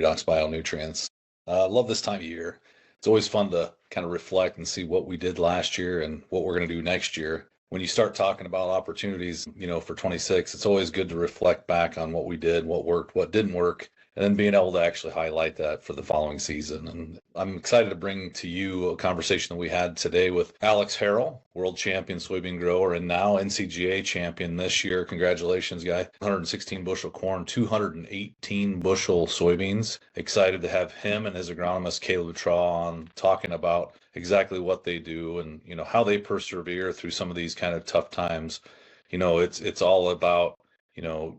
Redox Bio-Nutrients. Love this time of year. It's always fun to kind of reflect and see what we did last year and what we're going to do next year. When you start talking about opportunities, for 26, it's always good to reflect back on what we did, what worked, what didn't work, and then being able to actually highlight that for the following season. And I'm excited to bring to you a conversation that we had today with Alex Harrell, world champion soybean grower, and now NCGA champion this year. Congratulations, guy. 116 bushel corn, 218 bushel soybeans. Excited to have him and his agronomist, Caleb Traugh, on talking about exactly what they do and, how they persevere through some of these kind of tough times. It's all about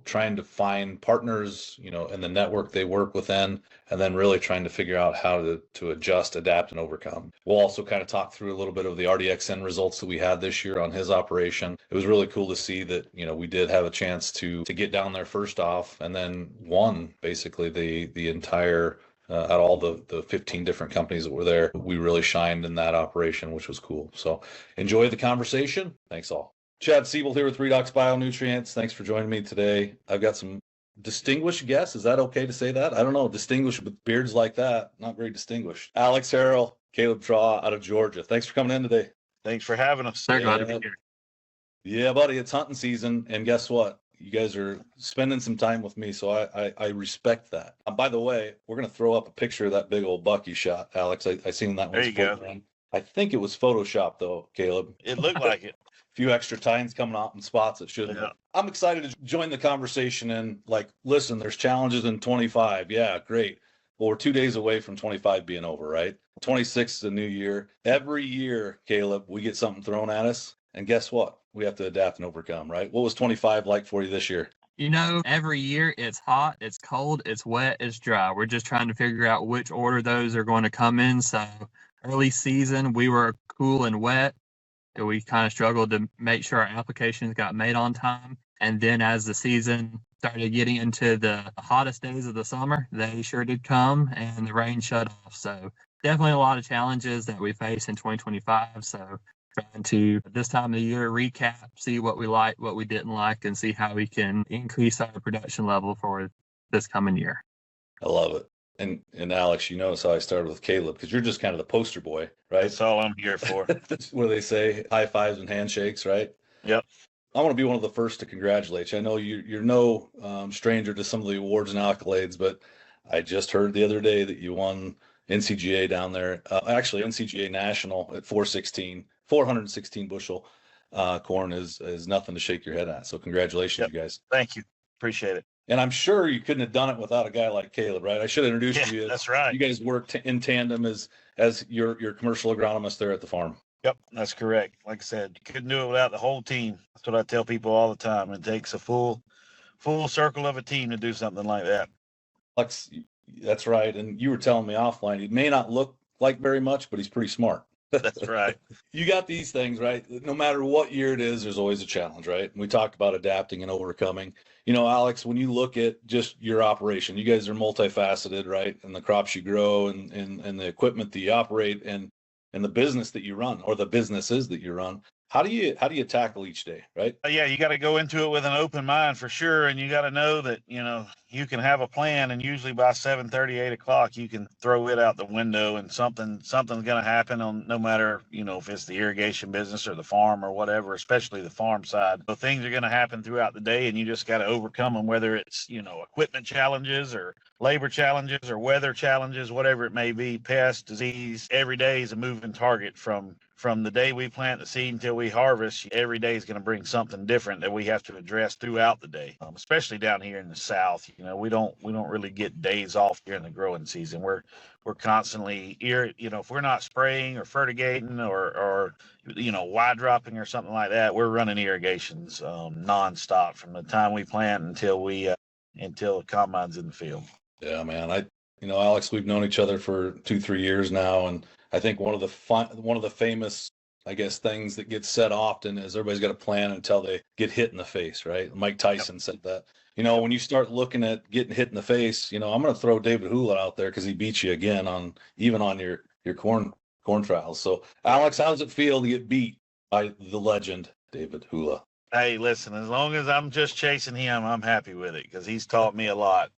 trying to find partners, in the network they work within, and then really trying to figure out how to adjust, adapt, and overcome. We'll also kind of talk through a little bit of the RDX-N results that we had this year on his operation. It was really cool to see that, we did have a chance to get down there first off and then won basically the entire at all the 15 different companies that were there. We really shined in that operation, which was cool. So enjoy the conversation. Thanks all. Chad Scebold here with Redox Bio-Nutrients. Thanks for joining me today. I've got some distinguished guests. Is that okay to say that? I don't know. Distinguished with beards like that. Not very distinguished. Alex Harrell, Caleb Traugh out of Georgia. Thanks for coming in today. Thanks for having us. Glad to be here. Yeah, buddy. It's hunting season. And guess what? You guys are spending some time with me, so I respect that. By the way, we're going to throw up a picture of that big old buck you shot, Alex. I seen that one. There you go. I think it was Photoshopped, though, Caleb. It looked like it. A few extra tines coming out in spots that shouldn't. Yeah. I'm excited to join the conversation and listen, there's challenges in 25. Yeah, great. Well, we're 2 days away from 25 being over, right? 26 is a new year. Every year, Caleb, we get something thrown at us. And guess what? We have to adapt and overcome, right? What was 25 like for you this year? Every year it's hot, it's cold, it's wet, it's dry. We're just trying to figure out which order those are going to come in. So early season, we were cool and wet. We kind of struggled to make sure our applications got made on time. And then as the season started getting into the hottest days of the summer, they sure did come and the rain shut off. So definitely a lot of challenges that we face in 2025. So trying to, this time of the year, recap, see what we liked, what we didn't like, and see how we can increase our production level for this coming year. I love it. And Alex, you notice how I started with Caleb because you're just kind of the poster boy, right? That's all I'm here for. That's what they say, high fives and handshakes, right? Yep. I want to be one of the first to congratulate you. I know you're no stranger to some of the awards and accolades, but I just heard the other day that you won NCGA down there. Actually, NCGA National at 416 bushel corn is nothing to shake your head at. So congratulations, you guys. Thank you. Appreciate it. And I'm sure you couldn't have done it without a guy like Caleb, right? I should have introduced you. That's right. You guys work in tandem as your commercial agronomist there at the farm. Yep, that's correct. Like I said, you couldn't do it without the whole team. That's what I tell people all the time. It takes a full circle of a team to do something like that. Alex, that's right. And you were telling me offline, he may not look like very much, but he's pretty smart. That's right. You got these things, right? No matter what year it is, there's always a challenge, right? And we talked about adapting and overcoming. Alex, when you look at just your operation, you guys are multifaceted, right? And the crops you grow and the equipment that you operate and the business that you run or the businesses that you run. How do you tackle each day, right? Yeah, you got to go into it with an open mind for sure. And you got to know that, you can have a plan and usually by 7:30, 8 o'clock, you can throw it out the window and something's going to happen on no matter, if it's the irrigation business or the farm or whatever, especially the farm side. So things are going to happen throughout the day and you just got to overcome them, whether it's, equipment challenges or labor challenges or weather challenges, whatever it may be, pest, disease. Every day is a moving target from the day we plant the seed until we harvest. Every day is going to bring something different that we have to address throughout the day, especially down here in the South. We don't really get days off during the growing season. We're constantly if we're not spraying or fertigating or wide dropping or something like that, we're running irrigations nonstop from the time we plant until the combine's in the field. Yeah, man. Alex, we've known each other for 2-3 years now, and I think one of the famous, I guess, things that gets said often is everybody's got a plan until they get hit in the face, right? Mike Tyson said that. When you start looking at getting hit in the face, I'm going to throw David Hula out there because he beat you again on your corn trials. So, Alex, how does it feel to get beat by the legend David Hula? Hey, listen, as long as I'm just chasing him, I'm happy with it because he's taught me a lot.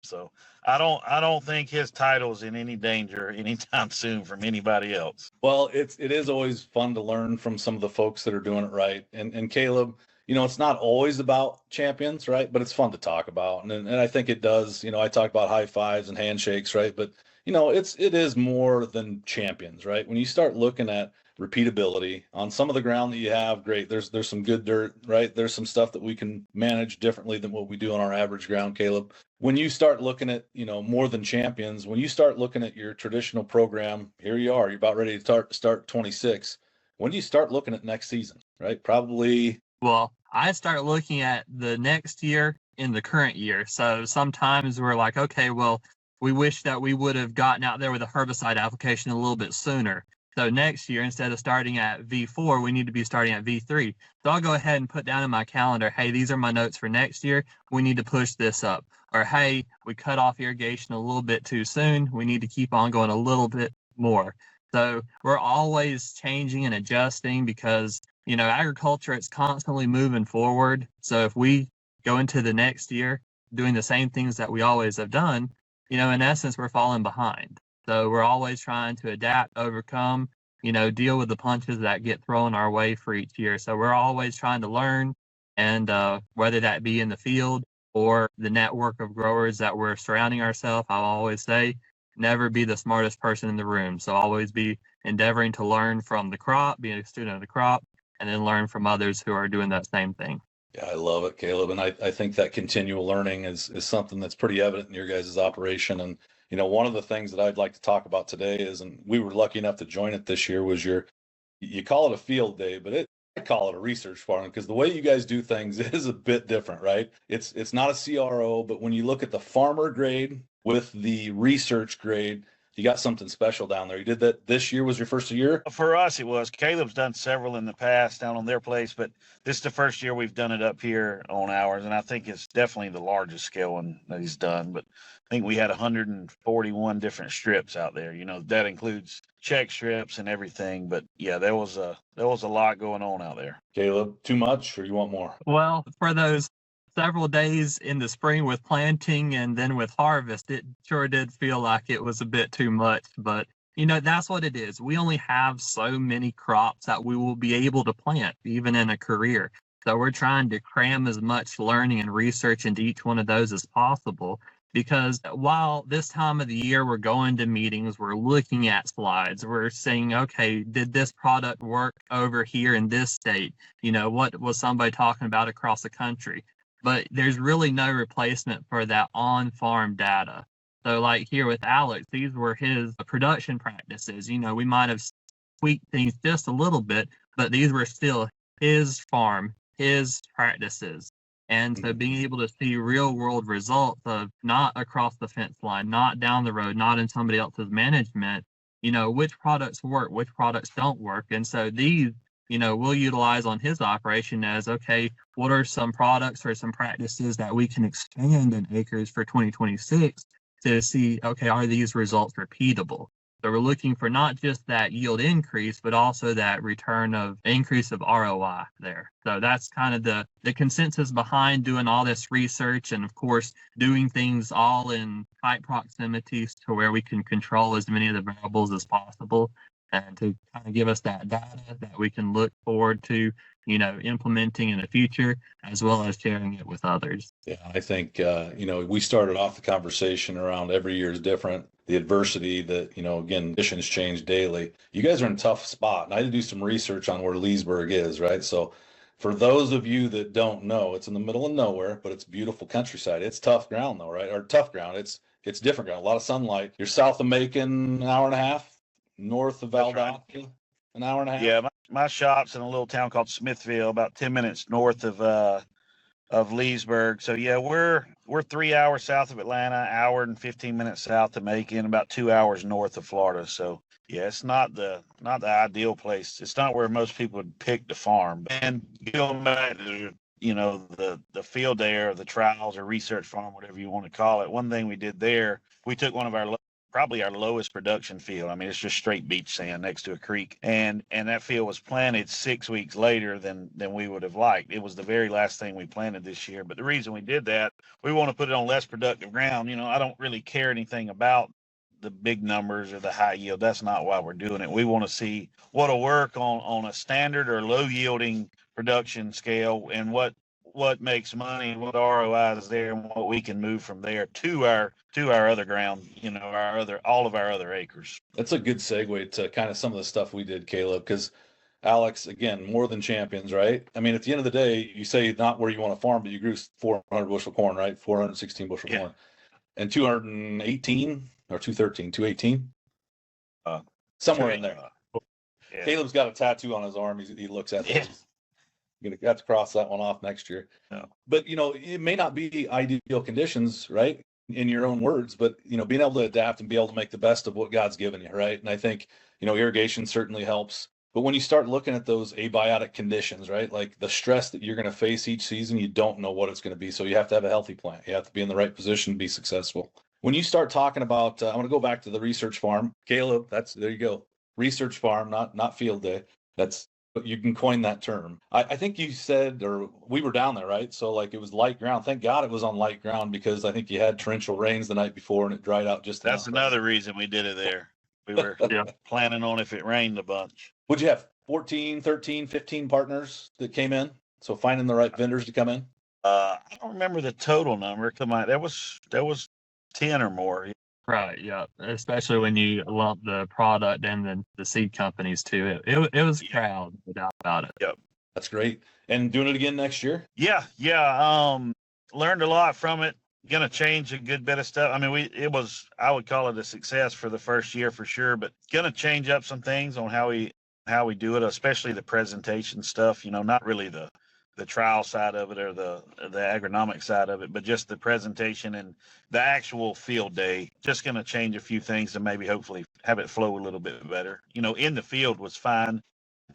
So I don't think his title's in any danger anytime soon from anybody else. Well, it is always fun to learn from some of the folks that are doing it right. And Caleb, it's not always about champions, right? But it's fun to talk about. And I think it does, I talk about high fives and handshakes, right? But it is more than champions, right? When you start looking at repeatability on some of the ground that you have, great. There's some good dirt, right? There's some stuff that we can manage differently than what we do on our average ground, Caleb. When you start looking at, more than champions, when you start looking at your traditional program, here you are, you're about ready to start 26. When do you start looking at next season, right? Probably. Well, I start looking at the next year in the current year. So sometimes we're like, okay, well, we wish that we would have gotten out there with a herbicide application a little bit sooner. So next year, instead of starting at V4, we need to be starting at V3. So I'll go ahead and put down in my calendar, hey, these are my notes for next year. We need to push this up. Or, hey, we cut off irrigation a little bit too soon. We need to keep on going a little bit more. So we're always changing and adjusting because, agriculture, it's constantly moving forward. So if we go into the next year doing the same things that we always have done, in essence, we're falling behind. So we're always trying to adapt, overcome, deal with the punches that get thrown our way for each year. So we're always trying to learn, and whether that be in the field or the network of growers that we're surrounding ourselves, I'll always say, never be the smartest person in the room. So always be endeavoring to learn from the crop, be a student of the crop, and then learn from others who are doing that same thing. Yeah, I love it, Caleb. And I think that continual learning is something that's pretty evident in your guys' operation. And, one of the things that I'd like to talk about today is, and we were lucky enough to join it this year, was you call it a field day, but I call it a research farm because the way you guys do things is a bit different, right? It's not a CRO, but when you look at the farmer grade with the research grade, you got something special down there. You did that this year. Was your first year? For us, it was. Caleb's done several in the past down on their place, but this is the first year we've done it up here on ours, and I think it's definitely the largest scale one that he's done. But I think we had 141 different strips out there. That includes check strips and everything. But yeah, there was a lot going on out there. Caleb, too much, or you want more? Well, for those several days in the spring with planting and then with harvest, it sure did feel like it was a bit too much. But, that's what it is. We only have so many crops that we will be able to plant, even in a career. So we're trying to cram as much learning and research into each one of those as possible. Because while this time of the year we're going to meetings, we're looking at slides, we're saying, okay, did this product work over here in this state? What was somebody talking about across the country? But there's really no replacement for that on-farm data. So like here with Alex, these were his production practices. We might have tweaked things just a little bit, but these were still his farm, his practices. And so being able to see real world results of not across the fence line, not down the road, not in somebody else's management, which products work, which products don't work. And so these, we'll utilize on his operation as, okay, what are some products or some practices that we can expand in acres for 2026 to see, okay, are these results repeatable? So we're looking for not just that yield increase, but also that return of increase of ROI there. So that's kind of the consensus behind doing all this research, and of course, doing things all in tight proximities to where we can control as many of the variables as possible, and to kind of give us that data that we can look forward to, implementing in the future, as well as sharing it with others. Yeah, I think, we started off the conversation around every year is different. The adversity that, again, conditions change daily. You guys are in a tough spot. And I had to do some research on where Leesburg is, right? So for those of you that don't know, it's in the middle of nowhere, but it's beautiful countryside. It's tough ground though, right? Or tough ground. It's different ground, a lot of sunlight. You're south of Macon, an hour and a half, north of Valdosta, an hour and a half. Yeah, my shop's in a little town called Smithville, about 10 minutes north of Leesburg. So yeah, we're 3 hours south of Atlanta, hour and 15 minutes south of Macon, about 2 hours north of Florida. So yeah, it's not the ideal place. It's not where most people would pick to farm. And going back to the field day or the trials or research farm, whatever you want to call it. One thing we did there, we took one of our probably our lowest production field. I mean, it's just straight beach sand next to a creek, and that field was planted 6 weeks later than we would have liked. It was the very last thing we planted this year. But the reason we did that, we want to put it on less productive ground. I don't really care anything about the big numbers or the high yield. That's not why we're doing it. We want to see what'll work on a standard or low yielding production scale, and what makes money, what ROI is there, and what we can move from there to our other ground, all of our other acres. That's a good segue to kind of some of the stuff we did, Caleb, because Alex, again, more than champions, right? I mean, at the end of the day, you say not where you want to farm, but you grew 400 bushel corn, right? 416 bushel corn, and 218 or 213, 218, somewhere in there. Yeah. Caleb's got a tattoo on his arm. He looks at it. You're going to have to cross that one off next year. Yeah. But, it may not be ideal conditions, right, in your own words, but, being able to adapt and be able to make the best of what God's given you, right? And I think, irrigation certainly helps. But when you start looking at those abiotic conditions, right, like the stress that you're going to face each season, you don't know what it's going to be. So you have to have a healthy plant. You have to be in the right position to be successful. When you start talking about, I'm going to go back to the research farm. Caleb, there you go. Research farm, not field day. You can coin that term. I think you said, or we were down there, right? So like it was light ground. Thank God it was on light ground, because I think you had torrential rains the night before and it dried out just enough. That's another reason we did it there. We were planning on if it rained a bunch. Would you have 14, 13, 15 partners that came in? So finding the right vendors to come in? I don't remember the total number. There was 10 or more. Right, yeah. Especially when you lump the product and then the seed companies too. It was a crowd, no doubt about it. Yep. That's great. And doing it again next year? Yeah. Learned a lot from it. Gonna change a good bit of stuff. I mean, I would call it a success for the first year for sure, but gonna change up some things on how we do it, especially the presentation stuff, not really the trial side of it or the agronomic side of it, but just the presentation and the actual field day. Just going to change a few things to maybe hopefully have it flow a little bit better. In the field was fine.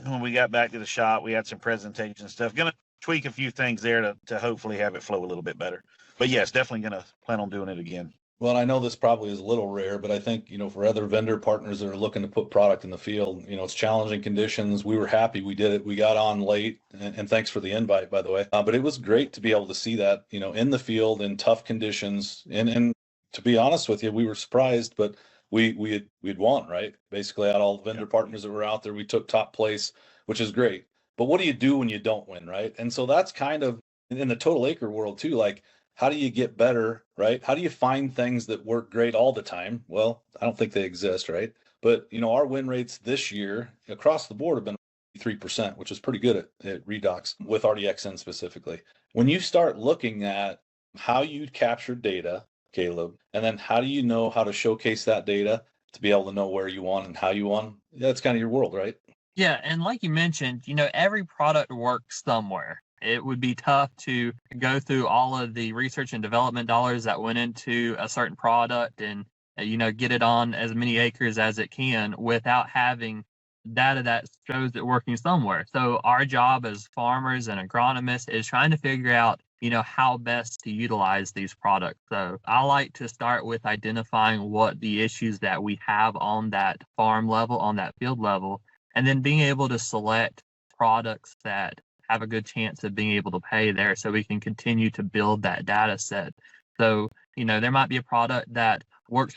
When we got back to the shop, we had some presentation stuff. Going to tweak a few things there to hopefully have it flow a little bit better. But yes, definitely going to plan on doing it again. Well, I know this probably is a little rare, but I think, for other vendor partners that are looking to put product in the field, it's challenging conditions. We were happy we did it. We got on late, and thanks for the invite, by the way. But it was great to be able to see that, in the field in tough conditions. And to be honest with you, we were surprised, but we'd won, right? Basically, out of all the vendor partners that were out there, we took top place, which is great. But what do you do when you don't win, right? And so that's kind of in the total acre world too, like, how do you get better, right? How do you find things that work great all the time? Well, I don't think they exist, right? But, our win rates this year across the board have been 3%, which is pretty good at Redox with RDX-N specifically. When you start looking at how you capture data, Caleb, and then how do you know how to showcase that data to be able to know where you won and how you won? That's kind of your world, right? Yeah, and like you mentioned, every product works somewhere. It would be tough to go through all of the research and development dollars that went into a certain product and, get it on as many acres as it can without having data that shows it working somewhere. So our job as farmers and agronomists is trying to figure out, how best to utilize these products. So I like to start with identifying what the issues that we have on that farm level, on that field level, and then being able to select products that have a good chance of being able to pay there so we can continue to build that data set. So, there might be a product that works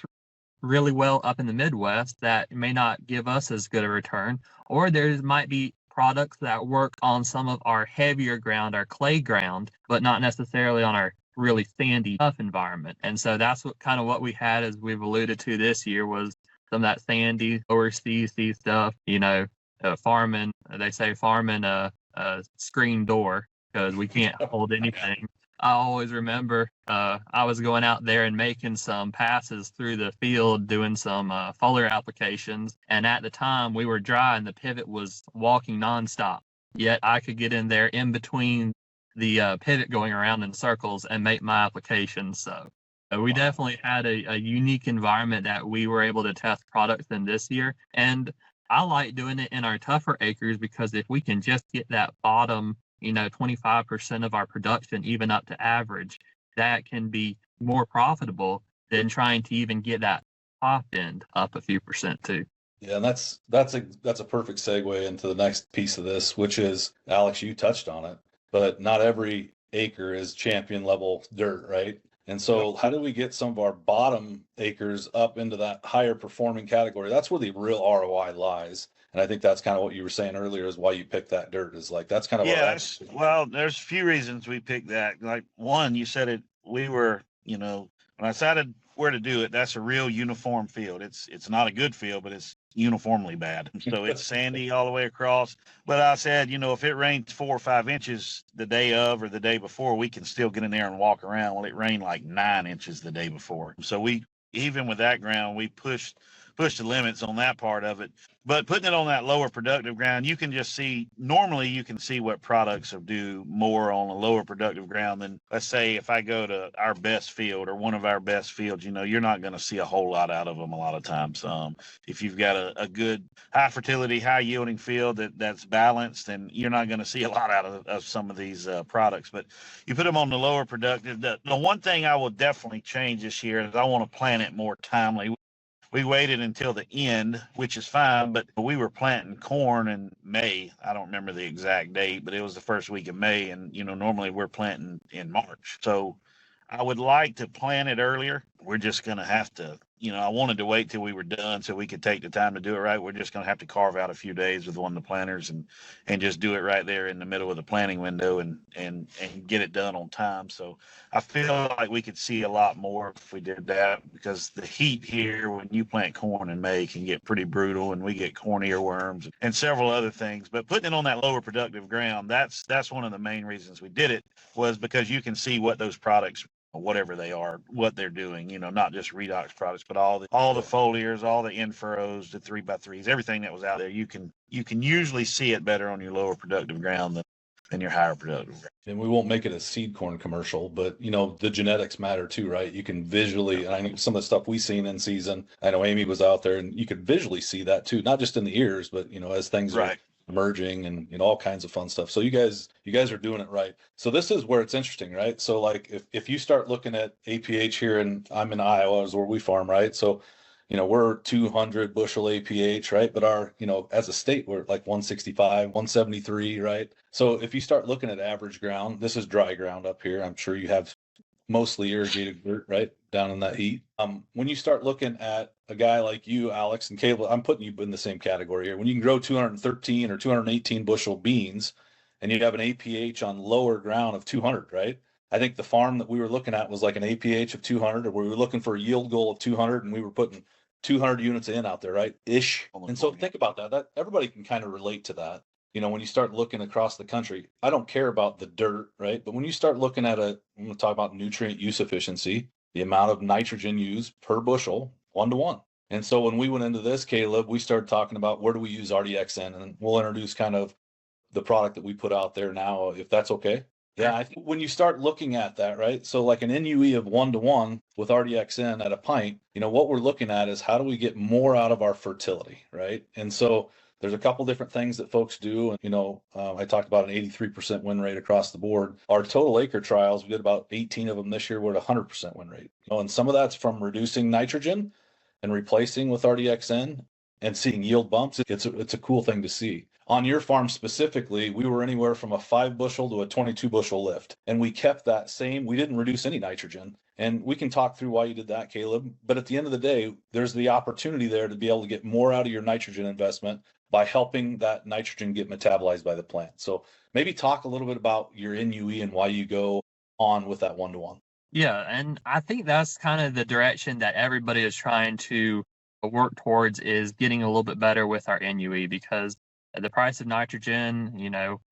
really well up in the Midwest that may not give us as good a return, or there might be products that work on some of our heavier ground, our clay ground, but not necessarily on our really sandy, tough environment. And so that's what we had, as we've alluded to this year, was some of that sandy, lower CC stuff, farming, they say farming a screen door because we can't hold anything. I always remember I was going out there and making some passes through the field, doing some foliar applications. And at the time we were dry and the pivot was walking nonstop. Yet I could get in there in between the pivot going around in circles and make my applications. So we definitely had a unique environment that we were able to test products in this year. And I like doing it in our tougher acres because if we can just get that bottom, 25% of our production, even up to average, that can be more profitable than trying to even get that top end up a few percent too. Yeah, and that's a perfect segue into the next piece of this, which is, Alex, you touched on it, but not every acre is champion level dirt, right? And so how do we get some of our bottom acres up into that higher performing category? That's where the real ROI lies. And I think that's kind of what you were saying earlier, is why you picked that dirt, is like, that's kind of Yeah, well, there's a few reasons we picked that. Like, one, you said it, we were, when I decided where to do it, that's a real uniform field. It's not a good field, but it's uniformly bad. So it's sandy all the way across. But I said, if it rains 4 or 5 inches the day of or the day before, we can still get in there and walk around. Well, it rained like 9 inches the day before. So even with that ground, we pushed the limits on that part of it. But putting it on that lower productive ground, you can just see, normally you can see what products will do more on a lower productive ground than, let's say, if I go to our best field or one of our best fields, you're not going to see a whole lot out of them a lot of times. If you've got a good high fertility, high yielding field that's balanced, then you're not going to see a lot out of some of these products. But you put them on the lower productive. The one thing I will definitely change this year is I want to plant it more timely. We waited until the end, which is fine, but we were planting corn in May. I don't remember the exact date, but it was the first week of May. And, normally we're planting in March. So I would like to plant it earlier. We're just going to have to, I wanted to wait till we were done so we could take the time to do it right. We're just going to have to carve out a few days with one of the planters and just do it right there in the middle of the planting window and get it done on time. So I feel like we could see a lot more if we did that, because the heat here when you plant corn in May can get pretty brutal, and we get corn earworms and several other things. But putting it on that lower productive ground, that's one of the main reasons we did it, was because you can see what those products, whatever they are, what they're doing, not just Redox products, but all the foliars, all the in-furrows, the 3x3s, everything that was out there. You can usually see it better on your lower productive ground than your higher productive ground. And we won't make it a seed corn commercial, but the genetics matter too, right? You can visually, and I know some of the stuff we seen in season, I know Amy was out there, and you could visually see that too, not just in the ears, but as things are emerging and all kinds of fun stuff. So you guys are doing it right. So this is where it's interesting, right? So like if you start looking at APH here, and I'm in Iowa, is where we farm, right? So we're 200 bushel APH, right? But our, as a state, we're like 165, 173, right? So if you start looking at average ground, this is dry ground up here. I'm sure you have mostly irrigated dirt, right, down in that heat. When you start looking at a guy like you, Alex, and Caleb, I'm putting you in the same category here. When you can grow 213 or 218 bushel beans, and you have an APH on lower ground of 200, right? I think the farm that we were looking at was like an APH of 200, or we were looking for a yield goal of 200, and we were putting 200 units in out there, right? Ish. And so think about that everybody can kind of relate to that. When you start looking across the country, I don't care about the dirt, right? But when you start looking at I'm going to talk about nutrient use efficiency, the amount of nitrogen used per bushel, 1-to-1. And so when we went into this, Caleb, we started talking about where do we use RDX-N, and we'll introduce kind of the product that we put out there now, if that's okay. Yeah, I think when you start looking at that, right? So like an NUE of 1-to-1 with RDX-N at a pint, what we're looking at is how do we get more out of our fertility, right? And so there's a couple different things that folks do. And, I talked about an 83% win rate across the board. Our total acre trials, we did about 18 of them this year. We're at 100% win rate. And some of that's from reducing nitrogen and replacing with RDX-N and seeing yield bumps. It's a cool thing to see. On your farm specifically, we were anywhere from a 5 bushel to a 22 bushel lift. And we kept that same. We didn't reduce any nitrogen. And we can talk through why you did that, Caleb. But at the end of the day, there's the opportunity there to be able to get more out of your nitrogen investment by helping that nitrogen get metabolized by the plant. So maybe talk a little bit about your NUE and why you go on with that 1-to-1. Yeah, and I think that's kind of the direction that everybody is trying to work towards, is getting a little bit better with our NUE, because the price of nitrogen,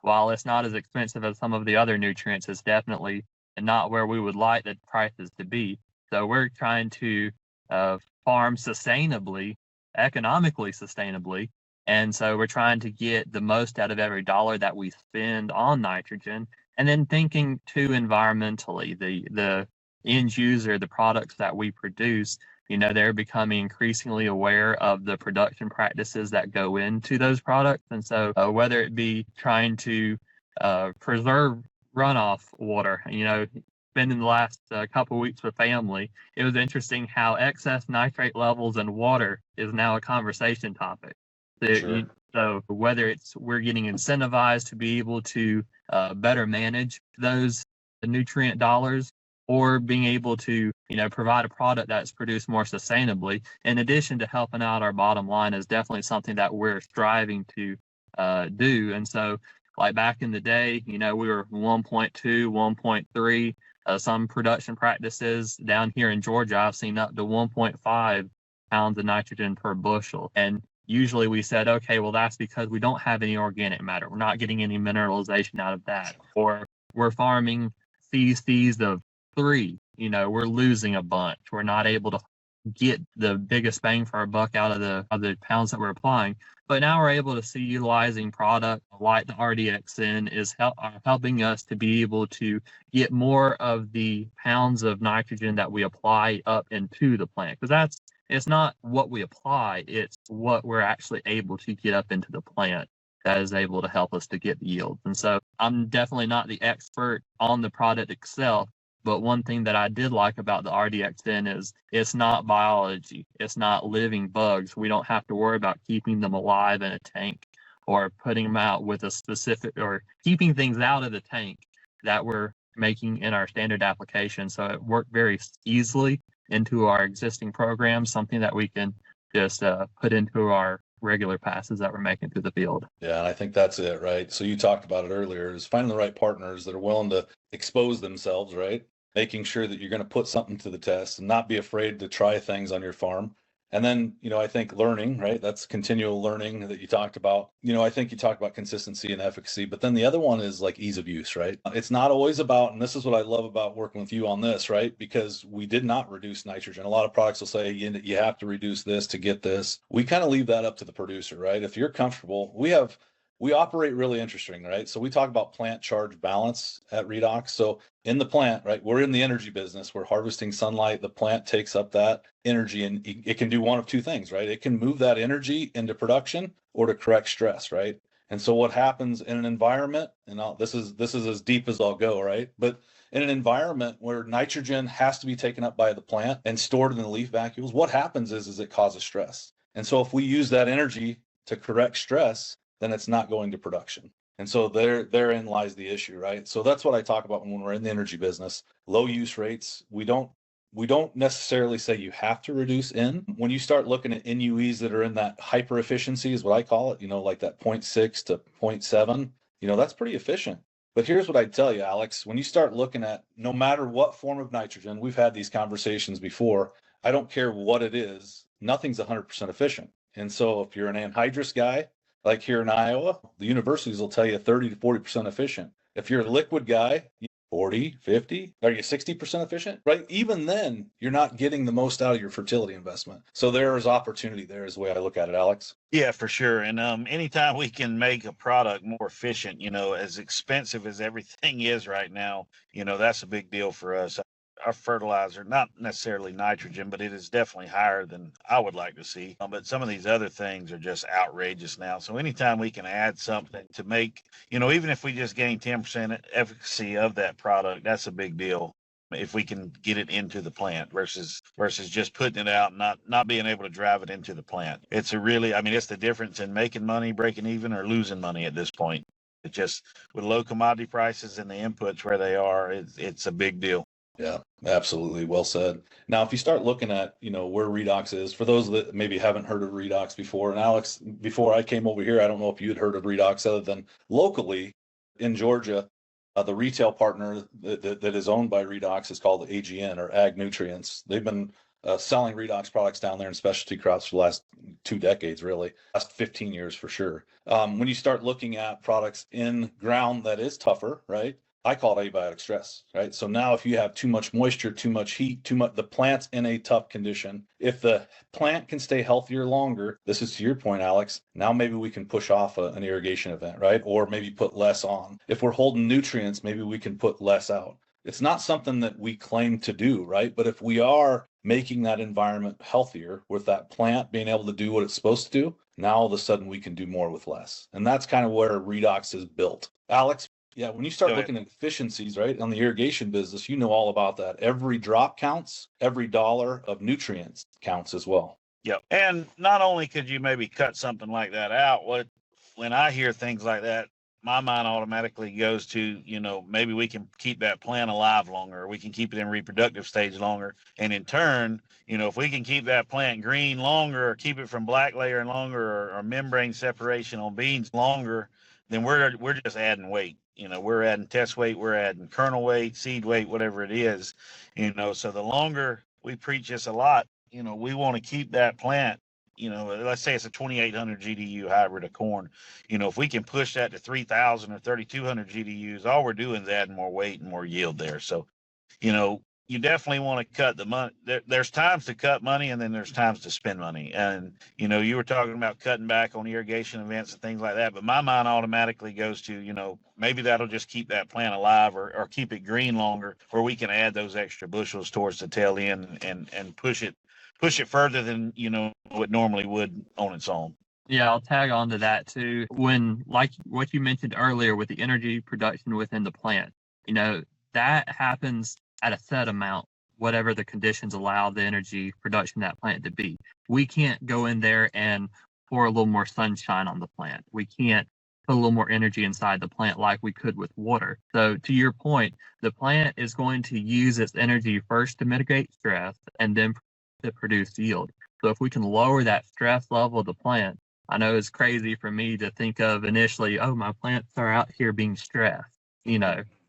while it's not as expensive as some of the other nutrients, it's definitely not where we would like the prices to be. So we're trying to farm sustainably, economically sustainably. And so we're trying to get the most out of every dollar that we spend on nitrogen, and then thinking too environmentally, the end user, the products that we produce, they're becoming increasingly aware of the production practices that go into those products. And so whether it be trying to preserve runoff water, spending the last couple weeks with family, it was interesting how excess nitrate levels in water is now a conversation topic. Sure. So whether we're getting incentivized to be able to better manage those nutrient dollars, or being able to, provide a product that's produced more sustainably, in addition to helping out our bottom line, is definitely something that we're striving to do. And so, like back in the day, we were 1.2, 1.3. Some production practices down here in Georgia, I've seen up to 1.5 pounds of nitrogen per bushel. And usually we said, okay, well, that's because we don't have any organic matter. We're not getting any mineralization out of that. Or we're farming CCs of 3. We're losing a bunch. We're not able to get the biggest bang for our buck out of the pounds that we're applying. But now we're able to see utilizing product like the RDX-N is helping us to be able to get more of the pounds of nitrogen that we apply up into the plant. Because it's not what we apply, it's what we're actually able to get up into the plant that is able to help us to get the yield. And so I'm definitely not the expert on the product itself, but one thing that I did like about the RDX-N is it's not biology. It's not living bugs. We don't have to worry about keeping them alive in a tank or putting them out with a specific, or keeping things out of the tank that we're making in our standard application. So it worked very easily into our existing program, something that we can just put into our regular passes that we're making through the field. Yeah, and I think that's it, right? So you talked about it earlier, is finding the right partners that are willing to expose themselves, right? Making sure that you're going to put something to the test and not be afraid to try things on your farm. And then, I think learning, right? That's continual learning that you talked about. I think you talked about consistency and efficacy, but then the other one is like ease of use, right? It's not always about, and this is what I love about working with you on this, right? Because we did not reduce nitrogen. A lot of products will say you have to reduce this to get this. We kind of leave that up to the producer, right? If you're comfortable, we operate really interesting, right? So we talk about plant charge balance at Redox. So in the plant, right, we're in the energy business. We're harvesting sunlight. The plant takes up that energy, and it can do one of two things, right? It can move that energy into production or to correct stress, right? And so what happens in an environment, and this is as deep as I'll go, right? But in an environment where nitrogen has to be taken up by the plant and stored in the leaf vacuoles, what happens is it causes stress. And so if we use that energy to correct stress, then it's not going to production. And so therein lies the issue, right? So that's what I talk about when we're in the energy business. Low use rates, we don't necessarily say you have to reduce in. When you start looking at NUEs that are in that hyper efficiency is what I call it, like that 0.6 to 0.7, that's pretty efficient. But here's what I tell you, Alex, when you start looking at no matter what form of nitrogen, we've had these conversations before, I don't care what it is, nothing's 100% efficient. And so if you're an anhydrous guy, like here in Iowa, the universities will tell you 30 to 40% efficient. If you're a liquid guy, 40, 50, are you 60% efficient? Right? Even then, you're not getting the most out of your fertility investment. So there is opportunity there is the way I look at it, Alex. Yeah, for sure. And anytime we can make a product more efficient, as expensive as everything is right now, that's a big deal for us. Our fertilizer, not necessarily nitrogen, but it is definitely higher than I would like to see. But some of these other things are just outrageous now. So anytime we can add something to make, even if we just gain 10% efficacy of that product, that's a big deal. If we can get it into the plant versus just putting it out and not being able to drive it into the plant. It's it's the difference in making money, breaking even, or losing money at this point. It just, with low commodity prices and the inputs where they are, it's a big deal. Yeah, absolutely. Well said. Now, if you start looking at, where Redox is, for those that maybe haven't heard of Redox before, and Alex, before I came over here, I don't know if you had heard of Redox other than locally in Georgia, the retail partner that is owned by Redox is called AGN, or Ag Nutrients. They've been selling Redox products down there in specialty crops for the last 2 decades, really, last 15 years for sure. When you start looking at products in ground that is tougher, right? I call it abiotic stress, right? So now if you have too much moisture, too much heat, the plant's in a tough condition. If the plant can stay healthier longer, this is to your point, Alex, now maybe we can push off an irrigation event, right? Or maybe put less on. If we're holding nutrients, maybe we can put less out. It's not something that we claim to do, right? But if we are making that environment healthier with that plant being able to do what it's supposed to do, now all of a sudden we can do more with less. And that's kind of where Redox is built. Alex, Yeah, when you start Go ahead. looking at efficiencies, right, on the irrigation business, you know all about that. Every drop counts, every dollar of nutrients counts as well. Yep. And not only could you maybe cut something like that out, when I hear things like that, my mind automatically goes to, maybe we can keep that plant alive longer, or we can keep it in reproductive stage longer. And in turn, if we can keep that plant green longer, or keep it from black layering longer, or membrane separation on beans longer, then we're just adding weight. We're adding test weight, we're adding kernel weight, seed weight, whatever it is. So the longer we preach this a lot, we want to keep that plant. Let's say it's a 2,800 GDU hybrid of corn. If we can push that to 3,000 or 3,200 GDUs, all we're doing is adding more weight and more yield there. So, you definitely want to cut the money. There's times to cut money, and then there's times to spend money. And, you were talking about cutting back on irrigation events and things like that, but my mind automatically goes to, maybe that'll just keep that plant alive, or keep it green longer, where we can add those extra bushels towards the tail end and push it further than, it normally would on its own. Yeah, I'll tag on to that too. When, like what you mentioned earlier with the energy production within the plant, that happens at a set amount, whatever the conditions allow the energy production that plant to be. We can't go in there and pour a little more sunshine on the plant. We can't put a little more energy inside the plant like we could with water. So to your point, the plant is going to use its energy first to mitigate stress and then to produce yield. So if we can lower that stress level of the plant, I know it's crazy for me to think of initially, oh, my plants are out here being stressed,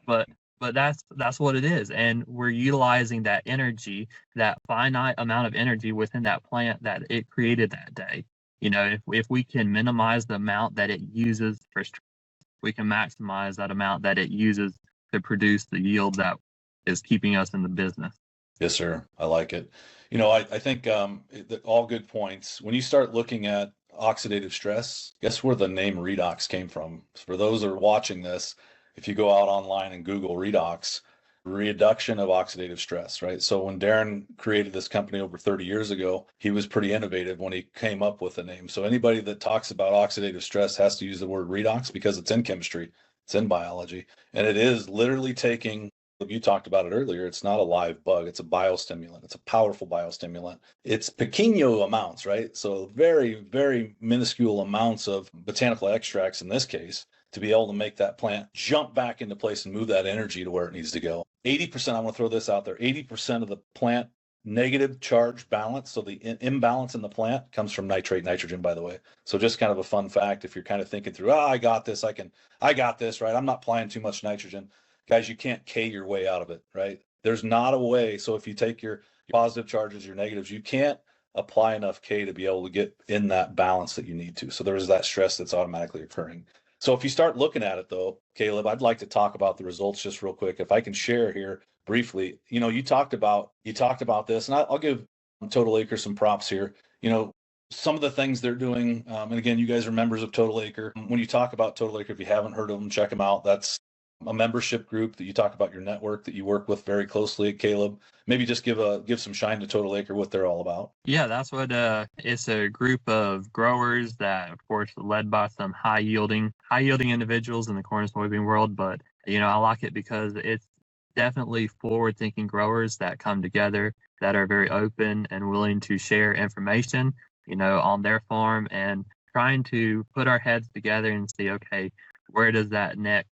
but that's what it is. And we're utilizing that energy, that finite amount of energy within that plant that it created that day. If we can minimize the amount that it uses for stress, we can maximize that amount that it uses to produce the yield that is keeping us in the business. Yes, sir. I like it. I think all good points. When you start looking at oxidative stress, guess where the name Redox came from? For those that are watching this, if you go out online and Google Redox, reduction of oxidative stress, right? So when Darren created this company over 30 years ago, he was pretty innovative when he came up with the name. So anybody that talks about oxidative stress has to use the word redox because it's in chemistry, it's in biology, and it is literally taking, you talked about it earlier, it's not a live bug, it's a biostimulant. It's a powerful biostimulant. It's pequeño amounts, right? So very, very minuscule amounts of botanical extracts in this case to be able to make that plant jump back into place and move that energy to where it needs to go. 80%, I want to throw this out there, 80% of the plant negative charge balance, so the imbalance in the plant comes from nitrate, nitrogen, by the way. So just kind of a fun fact, if you're kind of thinking through, I got this, right? I'm not applying too much nitrogen. Guys, you can't K your way out of it, right? There's not a way. So if you take your positive charges, your negatives, you can't apply enough K to be able to get in that balance that you need to. So there is that stress that's automatically occurring. So if you start looking at it though, Caleb, I'd like to talk about the results just real quick. If I can share here briefly, you talked about this, and I'll give Total Acre some props here. Some of the things they're doing, and again, you guys are members of Total Acre. When you talk about Total Acre, if you haven't heard of them, check them out. That's a membership group that you talk about your network that you work with very closely. Caleb, maybe just give some shine to Total Acre, what they're all about. Yeah, that's what it's a group of growers that, of course, led by some high yielding individuals in the corn and soybean world. But I like it because it's definitely forward thinking growers that come together, that are very open and willing to share information, on their farm, and trying to put our heads together and see, okay, where does that next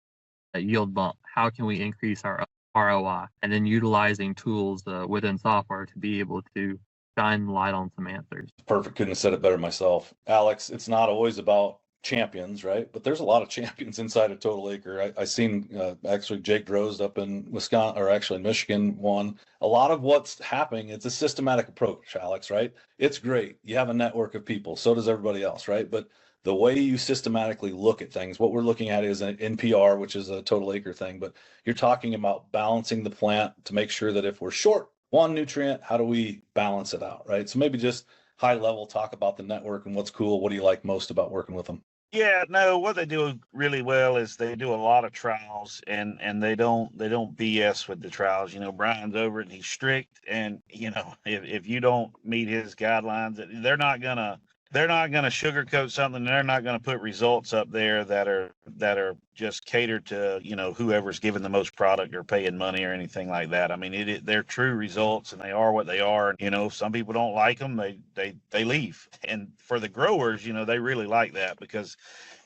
yield bump? How can we increase our ROI? And then utilizing tools within software to be able to shine light on some answers. Perfect. Couldn't have said it better myself. Alex, it's not always about champions, right? But there's a lot of champions inside of Total Acre. I seen actually Jake Drozd up in Wisconsin, or actually in Michigan, won. A lot of what's happening, it's a systematic approach, Alex, right? It's great. You have a network of people. So does everybody else, right? But the way you systematically look at things, what we're looking at is an NPR, which is a Total Acre thing, but you're talking about balancing the plant to make sure that if we're short one nutrient, how do we balance it out, right? So maybe just high level talk about the network and what's cool. What do you like most about working with them? Yeah, no, what they do really well is they do a lot of trials, and they don't BS with the trials. Brian's over it and he's strict, and if you don't meet his guidelines, they're not gonna they're not going to sugarcoat something. They're not going to put results up there that are just catered to, whoever's giving the most product or paying money or anything like that. I mean, they're true results, and they are what they are. Some people don't like them. They leave. And for the growers, they really like that, because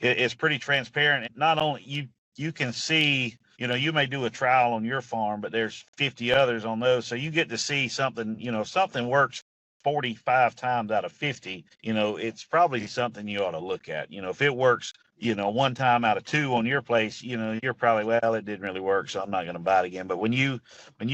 it's pretty transparent. Not only you can see, you may do a trial on your farm, but there's 50 others on those. So you get to see something, something works 45 times out of 50, it's probably something you ought to look at. If it works, one time out of two on your place, you're probably, well, it didn't really work, so I'm not going to buy it again. But when you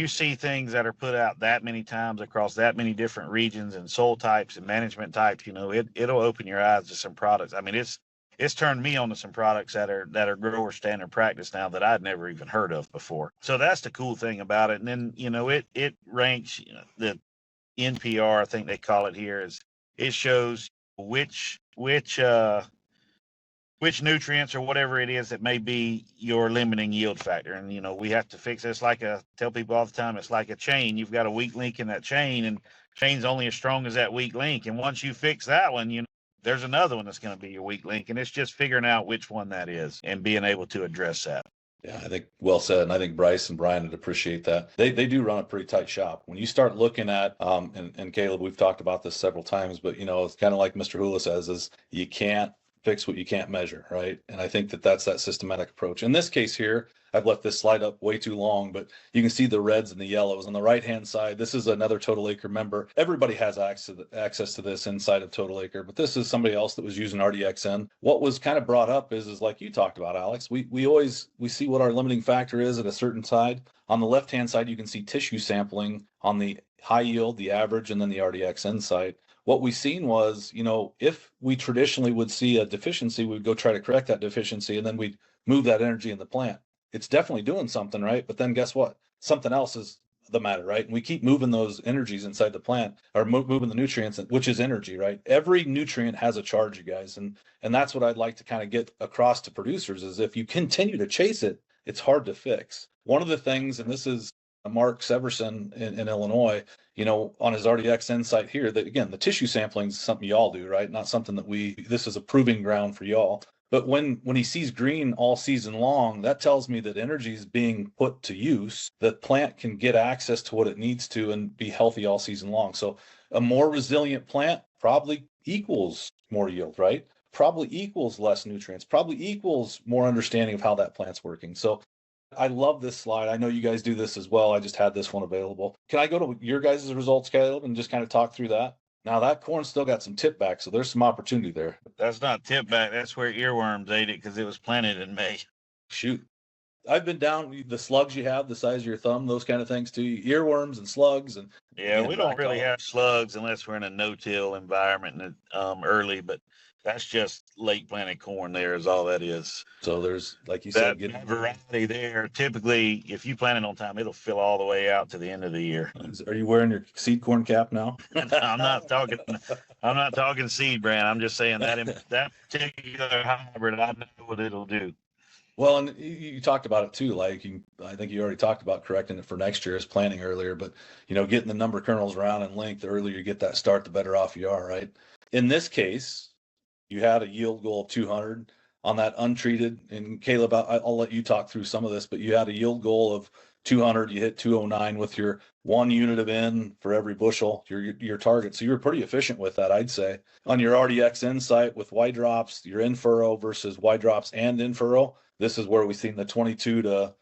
see things that are put out that many times across that many different regions and soil types and management types, it'll open your eyes to some products. I mean, it's turned me on to some products that are grower standard practice now that I'd never even heard of before. So that's the cool thing about it. And then, it ranks, the NPR, I think they call it here, is it shows which nutrients or whatever it is that may be your limiting yield factor. And, we have to fix it. It's tell people all the time, it's like a chain. You've got a weak link in that chain, and chain's only as strong as that weak link. And once you fix that one, there's another one that's going to be your weak link. And it's just figuring out which one that is and being able to address that. Yeah, I think well said. And I think Bryce and Brian would appreciate that. They do run a pretty tight shop. When you start looking at, and Caleb, we've talked about this several times, but, it's kind of like Mr. Hula says, is you can't fix what you can't measure, right? And I think that's that systematic approach. In this case here, I've left this slide up way too long, but you can see the reds and the yellows on the right-hand side. This is another Total Acre member. Everybody has access to this inside of Total Acre, but this is somebody else that was using RDX-N. What was kind of brought up is like you talked about, Alex, we see what our limiting factor is at a certain side. On the left-hand side, you can see tissue sampling on the high yield, the average, and then the RDX-N side. What we seen was, if we traditionally would see a deficiency, we'd go try to correct that deficiency, and then we'd move that energy in the plant. It's definitely doing something, right? But then guess what? Something else is the matter, right? And we keep moving those energies inside the plant, or moving the nutrients, which is energy, right? Every nutrient has a charge, you guys. And that's what I'd like to kind of get across to producers, is if you continue to chase it, it's hard to fix. One of the things, and this is Mark Severson in Illinois, on his RDX-N site here, that again, the tissue sampling is something y'all do, right? Not something that this is a proving ground for y'all. But when he sees green all season long, that tells me that energy is being put to use. The plant can get access to what it needs to and be healthy all season long. So a more resilient plant probably equals more yield, right? Probably equals less nutrients, probably equals more understanding of how that plant's working. So I love this slide. I know you guys do this as well. I just had this one available. Can I go to your guys' results, Caleb, and just kind of talk through that? Now that corn still got some tip back, so there's some opportunity there. That's not tip back. That's where earworms ate it, because it was planted in May. Shoot. I've been down the slugs you have, the size of your thumb, those kind of things too. Earworms and slugs. And yeah, we don't really have slugs unless we're in a no-till environment and early, but that's just late planted corn there is all that is. So there's, like you said, that variety there. Typically, if you plant it on time, it'll fill all the way out to the end of the year. Are you wearing your seed corn cap now? I'm not talking seed brand. I'm just saying that particular hybrid, I know what it'll do. Well, and you talked about it too. I think you already talked about correcting it for next year as planting earlier, but getting the number of kernels around in length, the earlier you get that start, the better off you are, right? In this case, you had a yield goal of 200 on that untreated. And Caleb, I'll let you talk through some of this, but you had a yield goal of 200. You hit 209 with your 1 unit of N for every bushel, your target. So you were pretty efficient with that, I'd say. On your RDX-N site with Y drops, your in furrow versus Y drops and in furrow, this is where we've seen the 22 to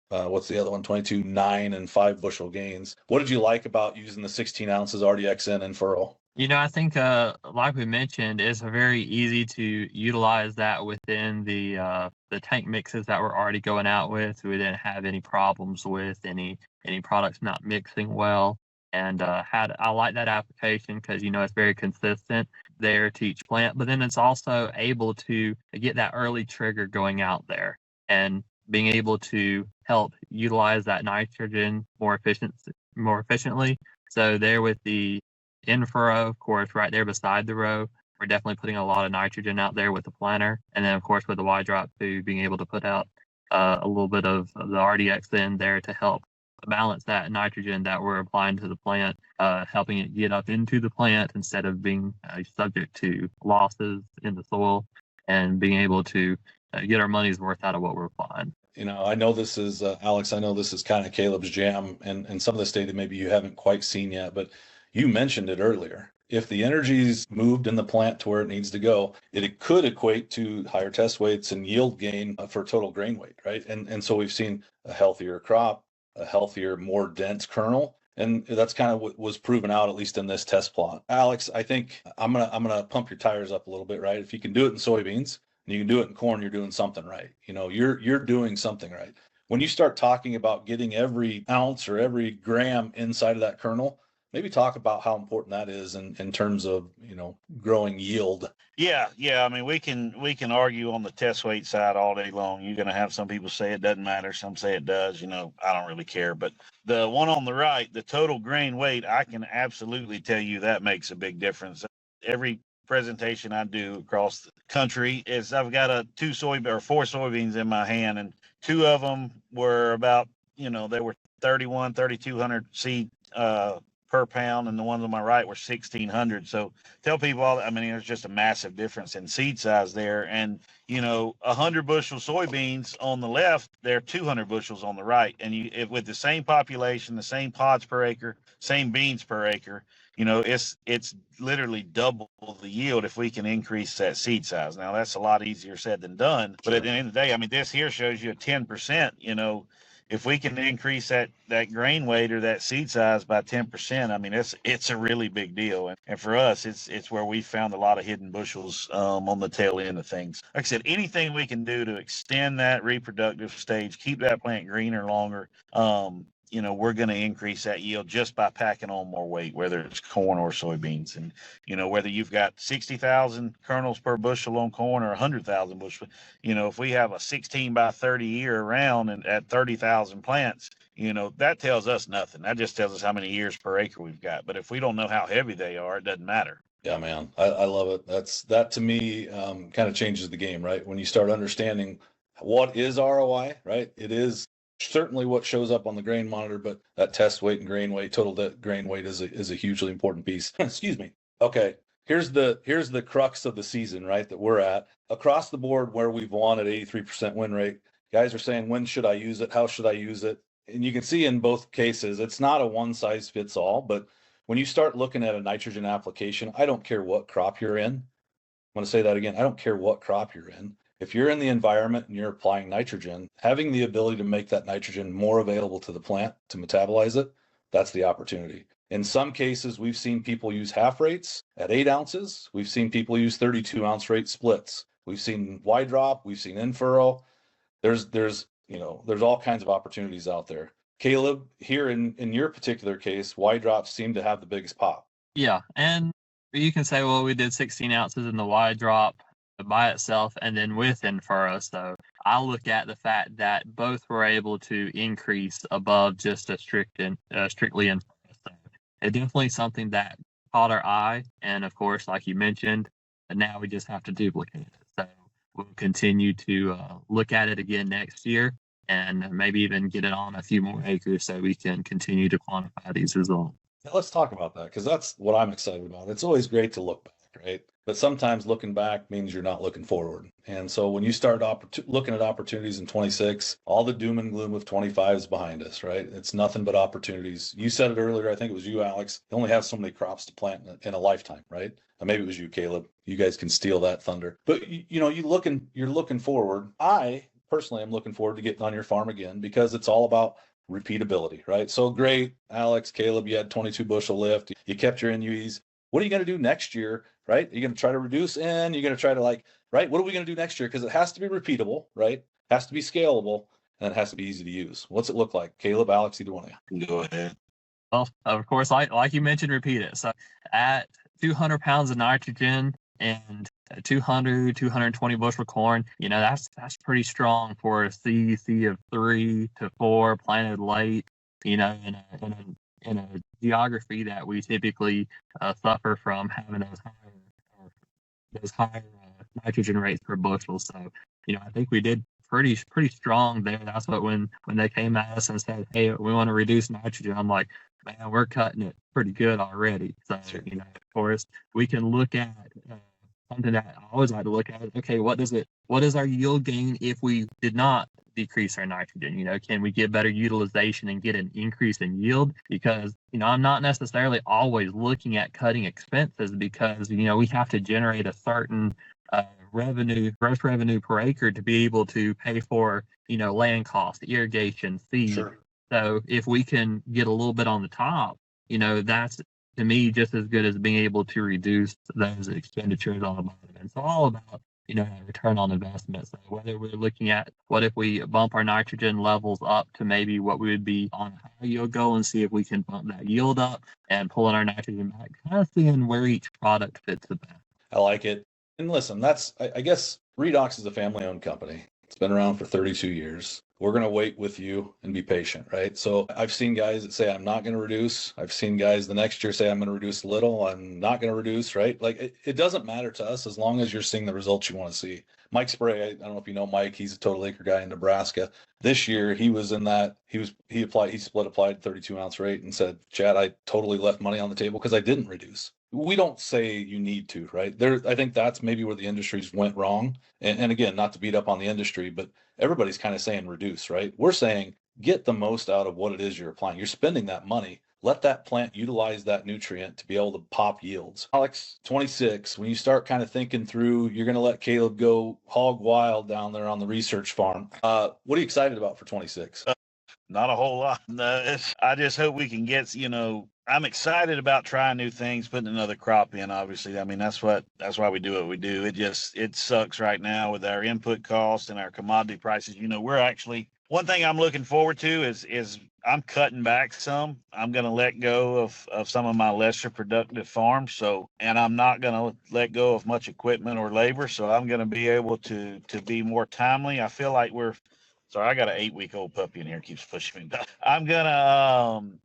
what's the other one? 22, 9, and 5 bushel gains. What did you like about using the 16 ounces RDX-N in furrow? I think, like we mentioned, it's very easy to utilize that within the tank mixes that we're already going out with. We didn't have any problems with any products not mixing well, and I like that application because it's very consistent there to each plant. But then it's also able to get that early trigger going out there and being able to help utilize that nitrogen more efficiently. So there with the in furrow, of course, right there beside the row, we're definitely putting a lot of nitrogen out there with the planter. And then, of course, with the Y drop too, being able to put out a little bit of the RDX in there to help balance that nitrogen that we're applying to the plant, helping it get up into the plant instead of being subject to losses in the soil, and being able to get our money's worth out of what we're applying. I know this is, Alex, I know this is kind of Caleb's jam, and some of this data maybe you haven't quite seen yet, but you mentioned it earlier. If the energy's moved in the plant to where it needs to go, it could equate to higher test weights and yield gain for total grain weight, right? And so we've seen a healthier crop, a healthier, more dense kernel. And that's kind of what was proven out, at least in this test plot. Alex, I think I'm gonna pump your tires up a little bit, right? If you can do it in soybeans and you can do it in corn, you're doing something right. You're doing something right. When you start talking about getting every ounce or every gram inside of that kernel, maybe talk about how important that is in terms of, growing yield. Yeah. I mean, we can argue on the test weight side all day long. You're going to have some people say it doesn't matter. Some say it does. I don't really care. But the one on the right, the total grain weight, I can absolutely tell you that makes a big difference. Every presentation I do across the country is I've got 4 soybeans in my hand, and 2 of them were about, they were 3,200 seed per pound, and the ones on my right were 1,600. So tell people there's just a massive difference in seed size there. And 100 bushel soybeans on the left, they're 200 bushels on the right. And with the same population, the same pods per acre, same beans per acre, it's literally double the yield if we can increase that seed size. Now that's a lot easier said than done, but at the end of the day, this here shows you a 10%, if we can increase that grain weight or that seed size by 10%, it's a really big deal. And for us, it's where we found a lot of hidden bushels on the tail end of things. Like I said, anything we can do to extend that reproductive stage, keep that plant greener longer, we're going to increase that yield just by packing on more weight, whether it's corn or soybeans. And, whether you've got 60,000 kernels per bushel on corn or 100,000 bushel, if we have a 16 by 30 year round and at 30,000 plants, that tells us nothing. That just tells us how many years per acre we've got. But if we don't know how heavy they are, it doesn't matter. Yeah, man, I love it. That to me kind of changes the game, right? When you start understanding what is ROI, right? It is certainly what shows up on the grain monitor, but that test weight and grain weight, grain weight is a hugely important piece. Excuse me. Okay, here's the crux of the season, right? That we're at across the board where we've won at 83% win rate. Guys are saying, when should I use it? How should I use it? And you can see in both cases, it's not a one size fits all, but when you start looking at a nitrogen application, I don't care what crop you're in. I'm going to say that again. I don't care what crop you're in. If you're in the environment and you're applying nitrogen, having the ability to make that nitrogen more available to the plant to metabolize it, that's the opportunity. In some cases, we've seen people use half rates at 8 ounces. We've seen people use 32 ounce rate splits. We've seen wide drop. We've seen in furrow. There's all kinds of opportunities out there. Caleb, here in your particular case, wide drops seem to have the biggest pop. Yeah, and you can say, well, we did 16 ounces in the wide drop by itself and then with in furrow. So I look at the fact that both were able to increase above just a strictly in furrow. So it's definitely something that caught our eye. And of course, like you mentioned, now we just have to duplicate it. So we'll continue to look at it again next year and maybe even get it on a few more acres so we can continue to quantify these results. Now let's talk about that, because that's what I'm excited about. It's always great to look back, right? But sometimes looking back means you're not looking forward. And so when you start looking at opportunities in 26, all the doom and gloom of 25 is behind us, right? It's nothing but opportunities. You said it earlier, I think it was you, Alex. You only have so many crops to plant in a lifetime, right? Or maybe it was you, Caleb. You guys can steal that thunder. But you're looking forward. I personally am looking forward to getting on your farm again, because it's all about repeatability, right? So great, Alex, Caleb, you had 22 bushel lift. You kept your NUEs. What are you going to do next year, right? Are you going to try to reduce in? You're going to try to right? What are we going to do next year? Because it has to be repeatable, right? It has to be scalable, and it has to be easy to use. What's it look like? Caleb, Alex, either one of you. Go ahead. Well, of course, like you mentioned, repeat it. So at 200 pounds of nitrogen and 220 bushel corn, that's pretty strong for a CEC of 3 to 4 planted late, in a geography that we typically suffer from having those higher nitrogen rates per bushel. So, I think we did pretty strong there. That's what when they came at us and said, "Hey, we want to reduce nitrogen," I'm like, "Man, we're cutting it pretty good already." So Sure. of course, we can look at something that I always like to look at. Okay, what is our yield gain if we did not decrease our nitrogen? Can we get better utilization and get an increase in yield? Because I'm not necessarily always looking at cutting expenses, because we have to generate a certain gross revenue per acre to be able to pay for land cost, irrigation, seed. Sure. So if we can get a little bit on the top, that's, to me, just as good as being able to reduce those expenditures on the bottom. And it's all about return on investment. So whether we're looking at what if we bump our nitrogen levels up to maybe what we would be on a higher yield goal, and see if we can bump that yield up and pulling our nitrogen back, kind of seeing where each product fits the best. I like it. And listen, I guess Redox is a family-owned company. It's been around for 32 years. We're going to wait with you and be patient, right? So I've seen guys that say, I'm not going to reduce. I've seen guys the next year say, I'm going to reduce a little. I'm not going to reduce, right? Like it doesn't matter to us as long as you're seeing the results you want to see. Mike Spray, I don't know if you know Mike, he's a total acre guy in Nebraska. This year he was in that, he applied 32 ounce rate and said, Chad, I totally left money on the table because I didn't reduce. We don't say you need to, right? I think that's maybe where the industry's went wrong. And again, not to beat up on the industry, but everybody's kind of saying reduce, right? We're saying get the most out of what it is you're applying. You're spending that money. Let that plant utilize that nutrient to be able to pop yields. Alex, 26, when you start kind of thinking through, you're going to let Caleb go hog wild down there on the research farm. What are you excited about for 26? Not a whole lot. No, I just hope we can get, I'm excited about trying new things, putting another crop in, obviously. I mean, that's why we do what we do. It sucks right now with our input costs and our commodity prices. We're actually, one thing I'm looking forward to is I'm cutting back some. I'm going to let go of some of my lesser productive farms. And I'm not going to let go of much equipment or labor. So I'm going to be able to be more timely. I feel like sorry, I got an 8-week-old puppy in here, keeps pushing me down.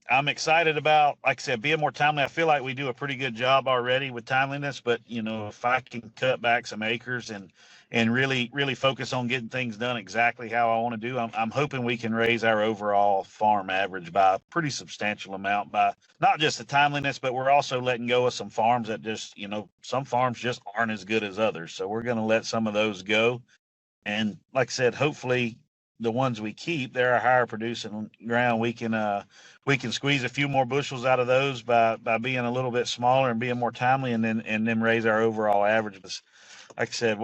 I'm excited about, like I said, being more timely. I feel like we do a pretty good job already with timeliness, but if I can cut back some acres and really, really focus on getting things done exactly how I want to do, I'm hoping we can raise our overall farm average by a pretty substantial amount, by not just the timeliness, but we're also letting go of some farms that just, some farms just aren't as good as others. So we're going to let some of those go. And like I said, hopefully the ones we keep, they're a higher producing ground. We can squeeze a few more bushels out of those by being a little bit smaller and being more timely, and then raise our overall average. But like I said,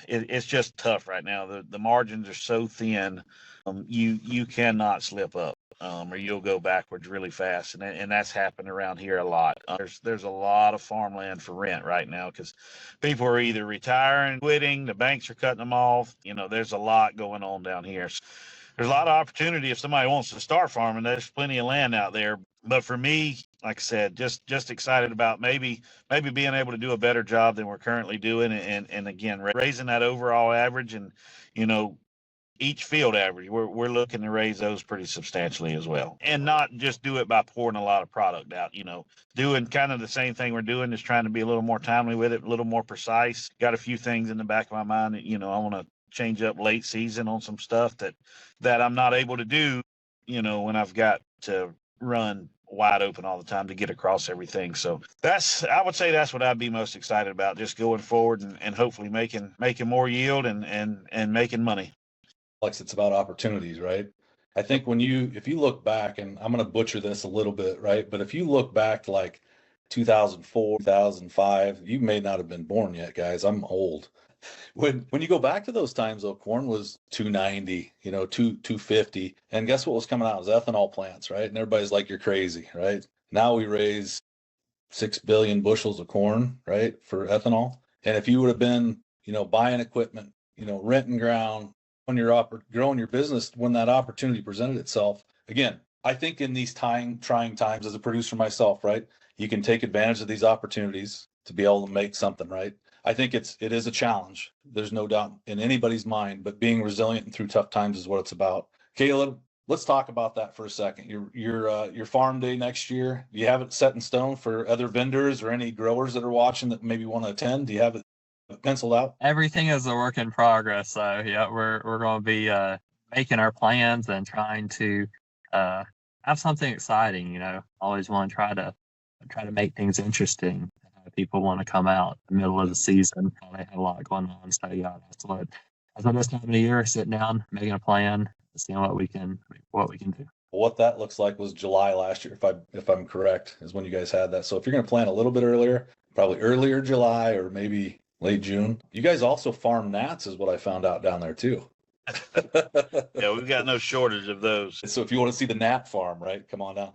it's just tough right now. The margins are so thin. You cannot slip up, or you'll go backwards really fast, and that's happened around here a lot. There's a lot of farmland for rent right now because people are either retiring, quitting, the banks are cutting them off. There's a lot going on down here. So there's a lot of opportunity if somebody wants to start farming. There's plenty of land out there. But for me, like I said, just excited about maybe being able to do a better job than we're currently doing, and again, raising that overall average, and each field average, we're looking to raise those pretty substantially as well, and not just do it by pouring a lot of product out. Doing kind of the same thing we're doing, is trying to be a little more timely with it, a little more precise. Got a few things in the back of my mind that I want to change up late season on some stuff that I'm not able to do, when I've got to run wide open all the time to get across everything. So I would say that's what I'd be most excited about, just going forward and hopefully making more yield and making money. Alex, it's about opportunities, right? I think if you look back, and I'm going to butcher this a little bit, right? But if you look back to like 2004, 2005, you may not have been born yet, guys. I'm old. When you go back to those times, though, corn was 290, 250. And guess what was coming out? It was ethanol plants, right? And everybody's like, you're crazy, right? Now we raise 6 billion bushels of corn, right, for ethanol. And if you would have been, buying equipment, renting ground, when you're growing your business, when that opportunity presented itself, again, I think in these trying times as a producer myself, right, you can take advantage of these opportunities to be able to make something, right? I think it is a challenge. There's no doubt in anybody's mind, but being resilient and through tough times is what it's about. Caleb, let's talk about that for a second. Your farm day next year, do you have it set in stone for other vendors or any growers that are watching that maybe want to attend? Do you have it penciled out? Everything is a work in progress. So yeah, we're going to be making our plans and trying to have something exciting. Always want to try to make things interesting. People want to come out in the middle of the season. They have a lot going on. So yeah, that's what this time of the year, sitting down, making a plan, seeing what we can do. What that looks like was July last year, if I'm correct, is when you guys had that. So if you're going to plan a little bit earlier, probably earlier July or maybe late June. You guys also farm gnats, is what I found out down there too. Yeah, we've got no shortage of those. So if you want to see the gnat farm, right, come on down.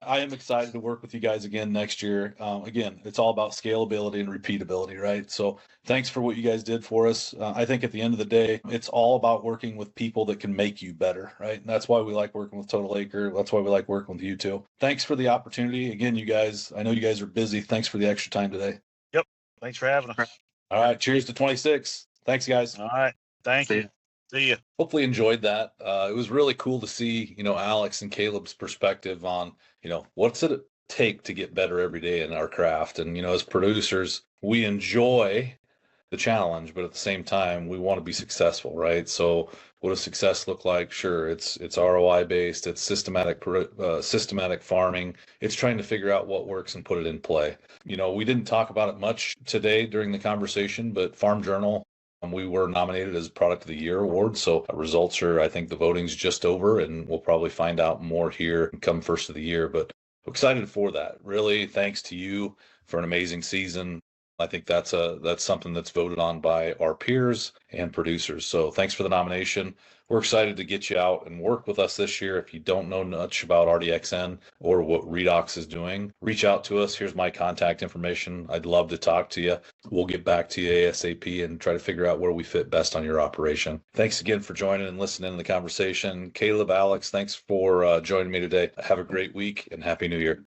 I am excited to work with you guys again next year. Again, it's all about scalability and repeatability, right? So thanks for what you guys did for us. I think at the end of the day, it's all about working with people that can make you better, right? And that's why we like working with Total Acre. That's why we like working with you too. Thanks for the opportunity. Again, you guys, I know you guys are busy. Thanks for the extra time today. Yep. Thanks for having us. All right. Cheers to 26. Thanks, guys. All right. Thank you. See you. Hopefully enjoyed that. It was really cool to see, Alex and Caleb's perspective on, what's it take to get better every day in our craft. And, as producers, we enjoy the challenge, but at the same time, we want to be successful, right? So what does success look like? Sure, it's ROI based, it's systematic farming. It's trying to figure out what works and put it in play. We didn't talk about it much today during the conversation, but Farm Journal, we were nominated as Product of the Year award. So results are, I think the voting's just over, and we'll probably find out more here come first of the year. But excited for that. Really, thanks to you for an amazing season. I think that's something that's voted on by our peers and producers. So thanks for the nomination. We're excited to get you out and work with us this year. If you don't know much about RDX-N or what Redox is doing, reach out to us. Here's my contact information. I'd love to talk to you. We'll get back to you ASAP and try to figure out where we fit best on your operation. Thanks again for joining and listening to the conversation. Caleb, Alex, thanks for joining me today. Have a great week and Happy New Year.